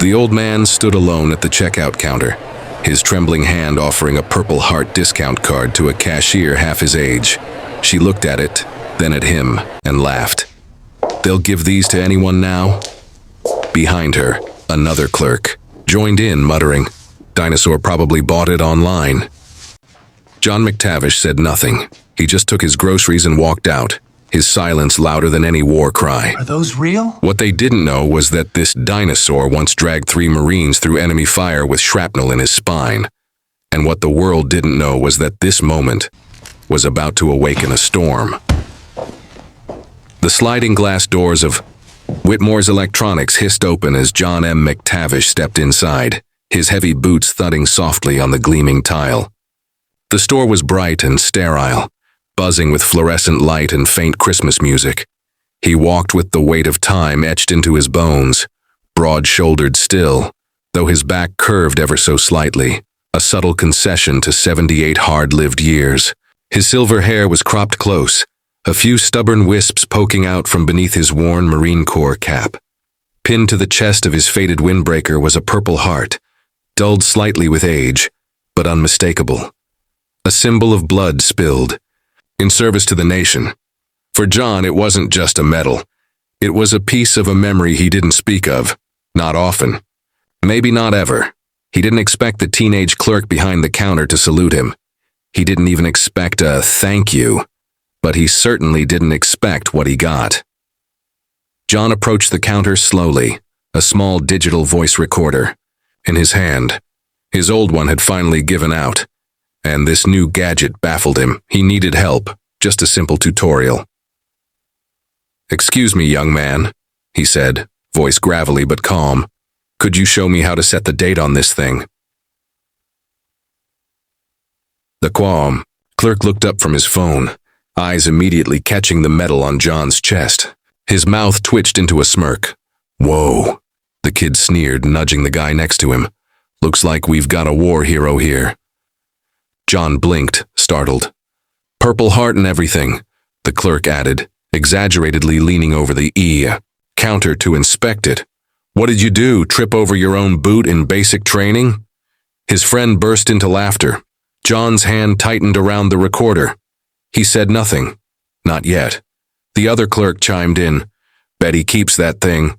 The old man stood alone at the checkout counter, his trembling hand offering a Purple Heart discount card to a cashier half his age. She looked at it, then at him, and laughed. "They'll give these to anyone now?" Behind her, another clerk joined in, muttering, "Dinosaur probably bought it online." John McTavish said nothing. He just took his groceries and walked out, his silence louder than any war cry. Are those real? What they didn't know was that this dinosaur once dragged 3 Marines through enemy fire with shrapnel in his spine. And what the world didn't know was that this moment was about to awaken a storm. The sliding glass doors of Whitmore's Electronics hissed open as John M. McTavish stepped inside, his heavy boots thudding softly on the gleaming tile. The store was bright and sterile, buzzing with fluorescent light and faint Christmas music. He walked with the weight of time etched into his bones, broad-shouldered still, though his back curved ever so slightly, a subtle concession to 78 hard-lived years. His silver hair was cropped close, a few stubborn wisps poking out from beneath his worn Marine Corps cap. Pinned to the chest of his faded windbreaker was a Purple Heart, dulled slightly with age, but unmistakable. A symbol of blood spilled, in service to the nation. For John, it wasn't just a medal. It was a piece of a memory he didn't speak of, not often. Maybe not ever. He didn't expect the teenage clerk behind the counter to salute him. He didn't even expect a thank you, but he certainly didn't expect what he got. John approached the counter slowly, a small digital voice recorder in his hand. His old one had finally given out, and this new gadget baffled him. He needed help, just a simple tutorial. "Excuse me, young man," he said, voice gravelly but calm. "Could you show me how to set the date on this thing?" The clerk looked up from his phone, eyes immediately catching the metal on John's chest. His mouth twitched into a smirk. "Whoa," the kid sneered, nudging the guy next to him. "Looks like we've got a war hero here." John blinked, startled. "Purple Heart and everything," the clerk added, exaggeratedly leaning over the counter to inspect it. "What did you do, trip over your own boot in basic training?" His friend burst into laughter. John's hand tightened around the recorder. He said nothing. Not yet. The other clerk chimed in. "Bet he keeps that thing.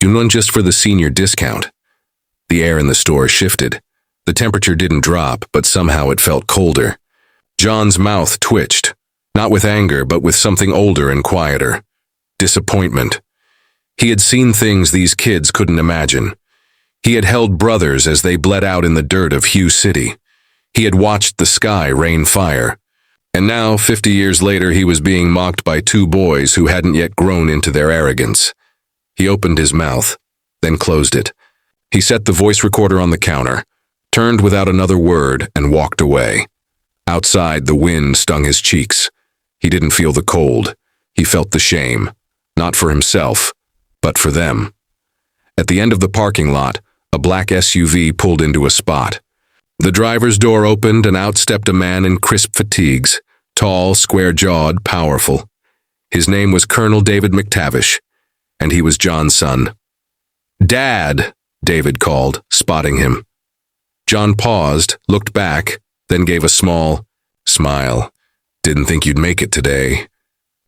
You won just for the senior discount." The air in the store shifted. The temperature didn't drop, but somehow it felt colder. John's mouth twitched, not with anger, but with something older and quieter. Disappointment. He had seen things these kids couldn't imagine. He had held brothers as they bled out in the dirt of Hugh City. He had watched the sky rain fire. And now, 50 years later, he was being mocked by 2 boys who hadn't yet grown into their arrogance. He opened his mouth, then closed it. He set the voice recorder on the counter, turned without another word, and walked away. Outside, the wind stung his cheeks. He didn't feel the cold. He felt the shame, not for himself, but for them. At the end of the parking lot, a black SUV pulled into a spot. The driver's door opened and out stepped a man in crisp fatigues, tall, square-jawed, powerful. His name was Colonel David McTavish, and he was John's son. "Dad," David called, spotting him. John paused, looked back, then gave a small smile. "Didn't think you'd make it today."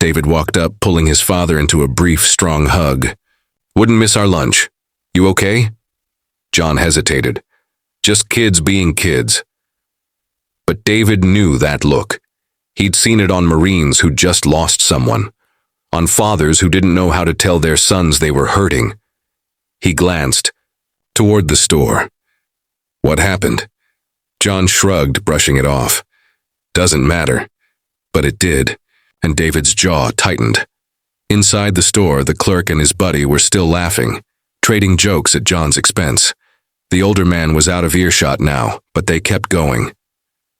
David walked up, pulling his father into a brief, strong hug. "Wouldn't miss our lunch. You okay?" John hesitated. Just kids being kids. But David knew that look. He'd seen it on Marines who'd just lost someone, on fathers who didn't know how to tell their sons they were hurting. He glanced toward the store. "What happened?" John shrugged, brushing it off. "Doesn't matter." But it did, and David's jaw tightened. Inside the store, the clerk and his buddy were still laughing, trading jokes at John's expense. The older man was out of earshot now, but they kept going.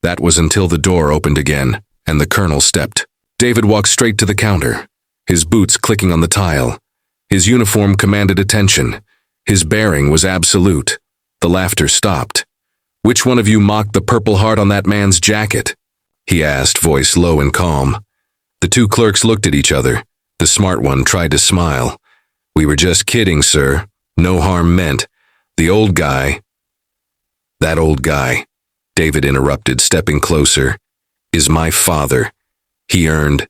That was until the door opened again, and the colonel stepped. David walked straight to the counter, his boots clicking on the tile. His uniform commanded attention. His bearing was absolute. The laughter stopped. "Which one of you mocked the Purple Heart on that man's jacket?" he asked, voice low and calm. The 2 clerks looked at each other. The smart one tried to smile. "We were just kidding, sir. No harm meant. The old guy, that old guy, David interrupted, stepping closer, is my father. He earned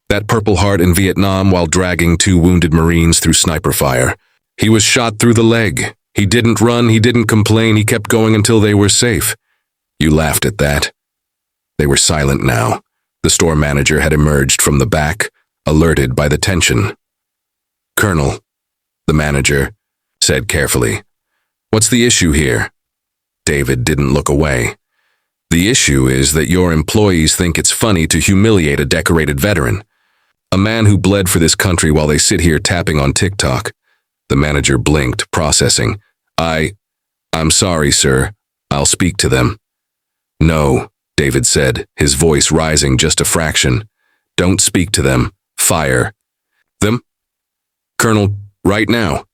that Purple Heart in Vietnam while dragging 2 wounded Marines through sniper fire. He was shot through the leg. He didn't run, he didn't complain, he kept going until they were safe. You laughed at that. They were silent now. The store manager had emerged from the back, alerted by the tension. Colonel, the manager said carefully, what's the issue here? David didn't look away. The issue is that your employees think it's funny to humiliate a decorated veteran. A man who bled for this country while they sit here tapping on TikTok. The manager blinked, processing. I'm sorry, sir. I'll speak to them. No, David said, his voice rising just a fraction. Don't speak to them. Fire them. Colonel, right now.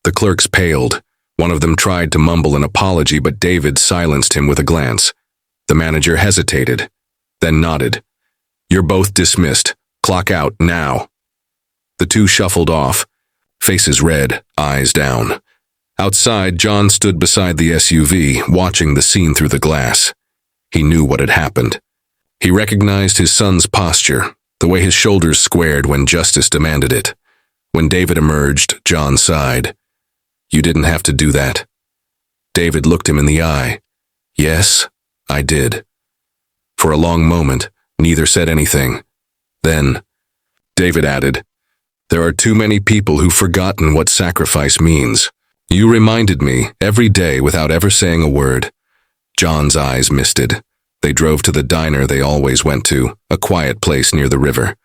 The clerks paled. One of them tried to mumble an apology, but David silenced him with a glance. The manager hesitated, then nodded. You're both dismissed. Clock out now. The 2 shuffled off, faces red, eyes down. Outside, John stood beside the SUV, watching the scene through the glass. He knew what had happened. He recognized his son's posture, the way his shoulders squared when justice demanded it. When David emerged, John sighed. You didn't have to do that. David looked him in the eye. Yes, I did. For a long moment, neither said anything. Then, David added, there are too many people who've forgotten what sacrifice means. You reminded me every day without ever saying a word. John's eyes misted. They drove to the diner they always went to, a quiet place near the river.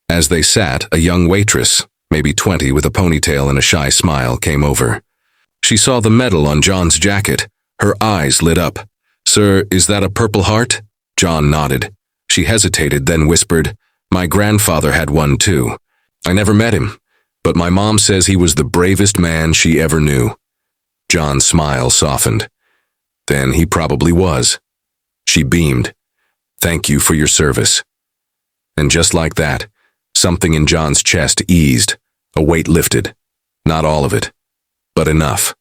As they sat, a young waitress, maybe 20 with a ponytail and a shy smile, came over. She saw the medal on John's jacket. Her eyes lit up. Sir, is that a Purple Heart? John nodded. She hesitated, then whispered, my grandfather had one too. I never met him, but my mom says he was the bravest man she ever knew. John's smile softened. Then he probably was. She beamed. Thank you for your service. And just like that, something in John's chest eased, a weight lifted. Not all of it, but enough.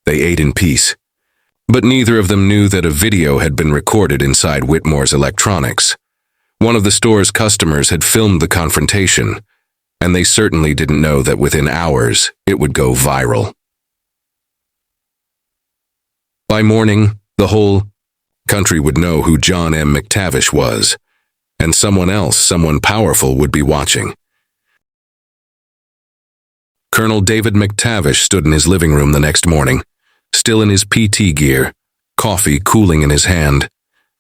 They ate in peace. But neither of them knew that a video had been recorded inside Whitmore's electronics. One of the store's customers had filmed the confrontation, and they certainly didn't know that within hours it would go viral. By morning, the whole country would know who John M. McTavish was, and someone else, someone powerful, would be watching. Colonel David McTavish stood in his living room the next morning, still in his PT gear, coffee cooling in his hand,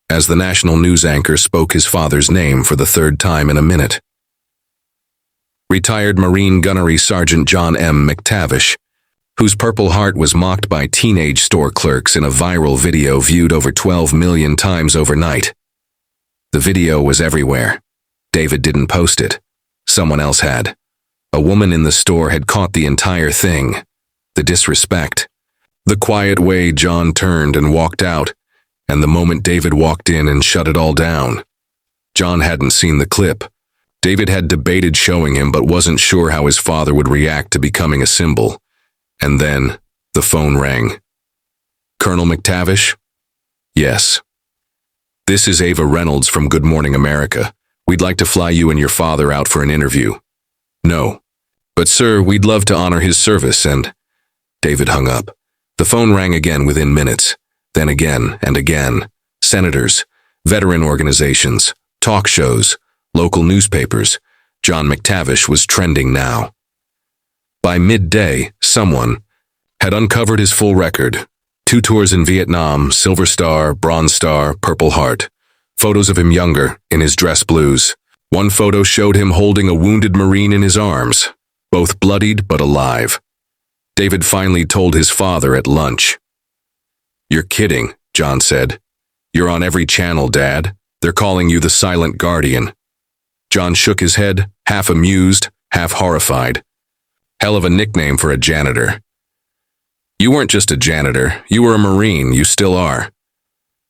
as the national news anchor spoke his father's name for the 3rd time in a minute. Retired Marine Gunnery Sergeant John M. McTavish, whose Purple Heart was mocked by teenage store clerks in a viral video viewed over 12 million times overnight. The video was everywhere. David didn't post it. Someone else had. A woman in the store had caught the entire thing. The disrespect. The quiet way John turned and walked out, and the moment David walked in and shut it all down. John hadn't seen the clip. David had debated showing him but wasn't sure how his father would react to becoming a symbol. And then, the phone rang. Colonel McTavish? Yes. This is Ava Reynolds from Good Morning America. We'd like to fly you and your father out for an interview. No. But sir, we'd love to honor his service and… David hung up. The phone rang again within minutes. Then again and again. Senators, veteran organizations, talk shows, local newspapers. John McTavish was trending now. By midday, someone had uncovered his full record. 2 tours in Vietnam, Silver Star, Bronze Star, Purple Heart. Photos of him younger, in his dress blues. One photo showed him holding a wounded Marine in his arms, both bloodied but alive. David finally told his father at lunch. You're kidding, John said. You're on every channel, Dad. They're calling you the Silent Guardian. John shook his head, half amused, half horrified. Hell of a nickname for a janitor. You weren't just a janitor. You were a Marine. You still are.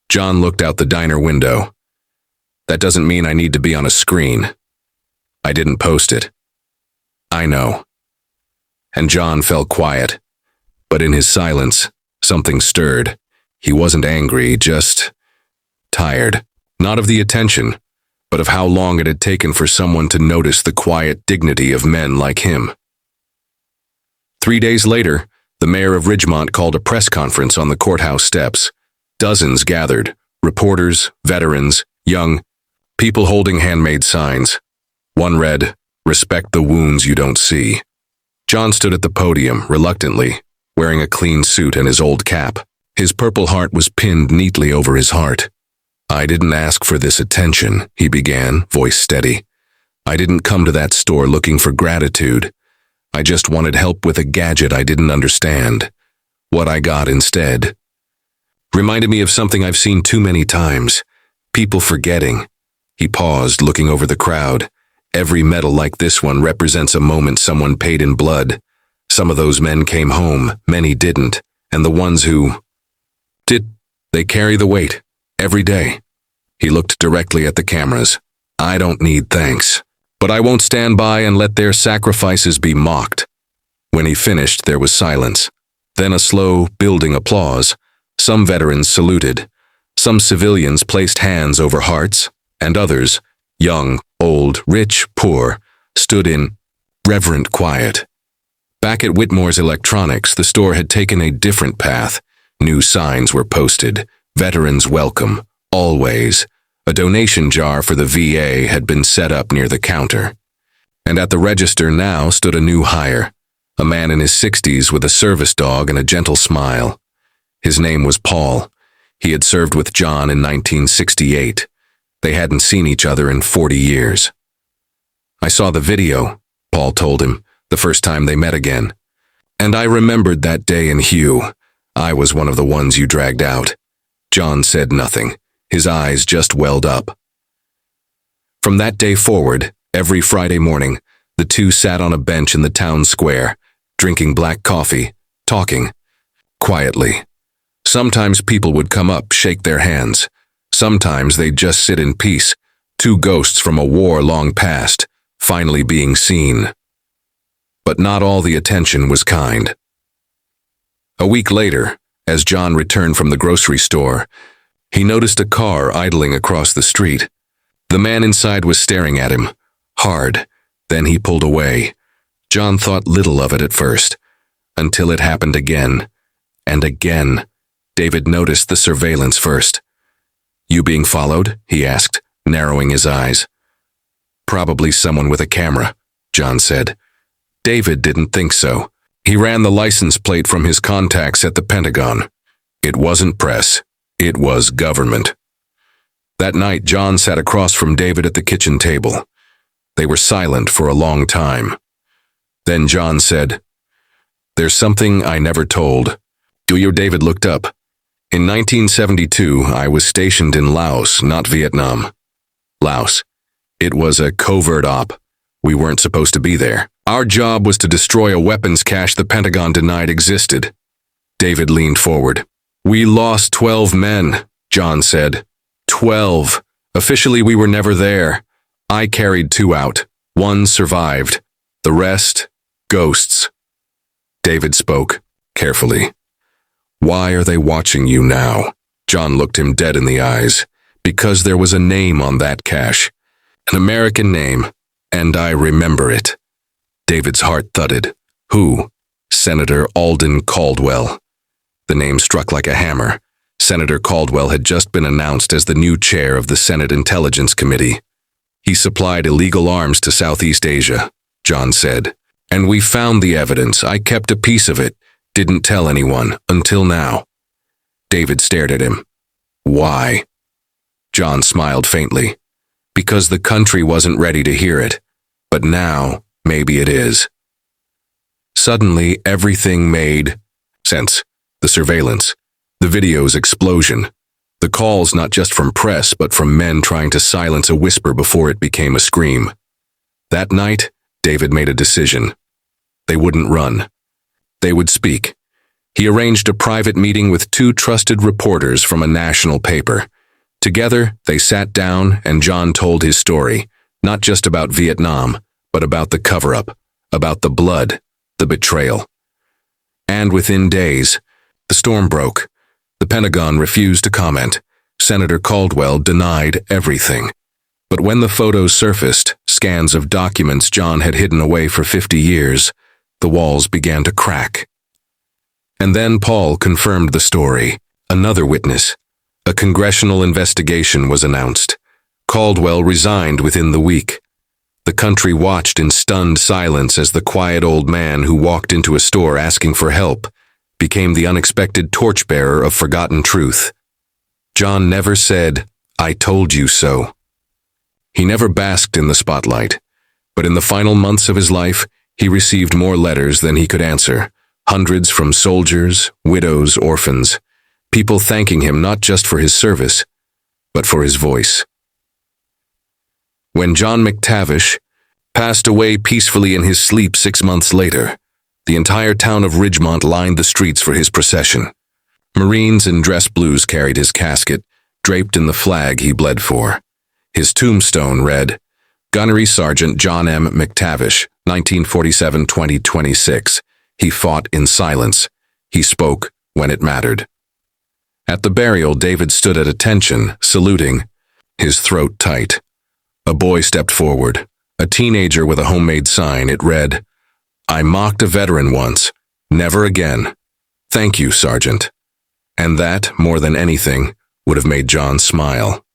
John looked out the diner window. That doesn't mean I need to be on a screen. I didn't post it. I know. And John fell quiet. But in his silence, something stirred. He wasn't angry, just tired. Not of the attention, but of how long it had taken for someone to notice the quiet dignity of men like him. 3 days later, the mayor of Ridgemont called a press conference on the courthouse steps. Dozens gathered, reporters, veterans, young, people holding handmade signs. One read, "Respect the wounds you don't see." John stood at the podium, reluctantly, wearing a clean suit and his old cap. His Purple Heart was pinned neatly over his heart. "I didn't ask for this attention," he began, voice steady. "I didn't come to that store looking for gratitude. I just wanted help with a gadget I didn't understand. What I got instead reminded me of something I've seen too many times. People forgetting." He paused, looking over the crowd. Every medal like this one represents a moment someone paid in blood. Some of those men came home, many didn't, and the ones who did, they carry the weight, every day. He looked directly at the cameras. "I don't need thanks, but I won't stand by and let their sacrifices be mocked." When he finished, there was silence. Then a slow, building applause. Some veterans saluted. Some civilians placed hands over hearts, and others, young, old, rich, poor, stood in reverent quiet. Back at Whitmore's Electronics, the store had taken a different path. New signs were posted. Veterans welcome, always. A donation jar for the VA had been set up near the counter. And at the register now stood a new hire, a man in his 60s with a service dog and a gentle smile. His name was Paul. He had served with John in 1968. They hadn't seen each other in 40 years. "I saw the video," Paul told him, the first time they met again. "And I remembered that day in Hugh. I was one of the ones you dragged out." John said nothing. His eyes just welled up. From that day forward, every Friday morning, the two sat on a bench in the town square, drinking black coffee, talking, quietly. Sometimes people would come up, shake their hands. Sometimes they'd just sit in peace, two ghosts from a war long past, finally being seen. But not all the attention was kind. A week later, as John returned from the grocery store, he noticed a car idling across the street. The man inside was staring at him, hard. Then he pulled away. John thought little of it at first, until it happened again. And again. David noticed the surveillance first. "You being followed?" he asked, narrowing his eyes. "Probably someone with a camera," John said. David didn't think so. He ran the license plate from his contacts at the Pentagon. It wasn't press. It was government. That night, John sat across from David at the kitchen table. They were silent for a long time. Then John said, "There's something I never told." David looked up. "In 1972, I was stationed in Laos, not Vietnam." Laos. It was a covert op. We weren't supposed to be there. Our job was to destroy a weapons cache the Pentagon denied existed. David leaned forward. "We lost 12 men," John said. 12. Officially, we were never there. I carried 2 out. 1 survived. The rest, ghosts. David spoke, carefully. "Why are they watching you now?" John looked him dead in the eyes. "Because there was a name on that cache. An American name, and I remember it." David's heart thudded. "Who?" "Senator Alden Caldwell." The name struck like a hammer. Senator Caldwell had just been announced as the new chair of the Senate Intelligence Committee. "He supplied illegal arms to Southeast Asia," John said. "And we found the evidence. I kept a piece of it. Didn't tell anyone, until now." David stared at him. "Why?" John smiled faintly. "Because the country wasn't ready to hear it. But now, maybe it is." Suddenly, everything made sense. The surveillance, the video's explosion, the calls not just from press but from men trying to silence a whisper before it became a scream. That night, David made a decision. They wouldn't run. They would speak. He arranged a private meeting with 2 trusted reporters from a national paper. Together, they sat down and John told his story, not just about Vietnam, but about the cover-up, about the blood, the betrayal. And within days, the storm broke. The Pentagon refused to comment. Senator Caldwell denied everything. But when the photos surfaced, scans of documents John had hidden away for 50 years, the walls began to crack. And then Paul confirmed the story. Another witness. A congressional investigation was announced. Caldwell resigned within the week. The country watched in stunned silence as the quiet old man who walked into a store asking for help became the unexpected torchbearer of forgotten truth. John never said, "I told you so." He never basked in the spotlight, but in the final months of his life, he received more letters than he could answer, hundreds from soldiers, widows, orphans, people thanking him not just for his service, but for his voice. When John McTavish passed away peacefully in his sleep 6 months later, the entire town of Ridgemont lined the streets for his procession. Marines in dress blues carried his casket, draped in the flag he bled for. His tombstone read, Gunnery Sergeant John M. McTavish, 1947-2026. He fought in silence. He spoke when it mattered. At the burial, David stood at attention, saluting, his throat tight. A boy stepped forward, a teenager with a homemade sign. It read, I mocked a veteran once. Never again. Thank you, Sergeant. And that, more than anything, would have made John smile.